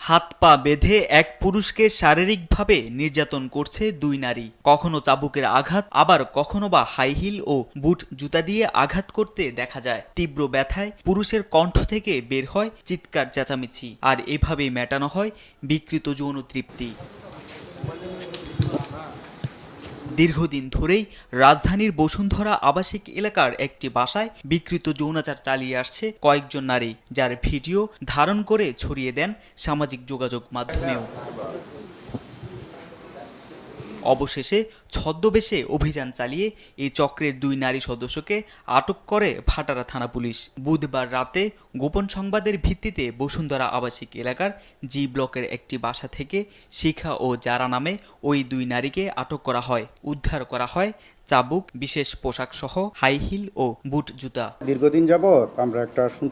হাত পা বেঁধে এক পুরুষকে শারীরিকভাবে নির্যাতন করছে দুই নারী। কখনো চাবুকের আঘাত, আবার কখনো বা হাই হিল ও বুট জুতা দিয়ে আঘাত করতে দেখা যায়। তীব্র ব্যথায় পুরুষের কণ্ঠ থেকে বের হয় চিৎকার চেঁচামেচি, আর এভাবেই মেটানো হয় বিকৃত যৌন তৃপ্তি। দীর্ঘদিন ধরেই রাজধানীর বসুন্ধরা আবাসিক এলাকার একটি বাসায় বিকৃত যৌনাচার চালিয়ে আসছে কয়েকজন নারী, যার ভিডিও ধারণ করে ছড়িয়ে দেন সামাজিক যোগাযোগ মাধ্যমেও। অবশেষে ছদ্মবেশে অভিযান চালিয়ে এই চক্রের দুই নারী সদস্যকে আটক করে ভাটারা থানা পুলিশ। বুধবার রাতে গোপন সংবাদের ভিত্তিতে বসুন্ধরা আবাসিক এলাকার জি ব্লকের একটি বাসা থেকে শিখা ও জারা নামে ওই দুই নারীকে আটক করা হয়। উদ্ধার করা হয় চাবুক, বিশেষ পোশাক সহ হাই হিল ও বুট জুতা। দীর্ঘদিন যাবৎ আমরা একটা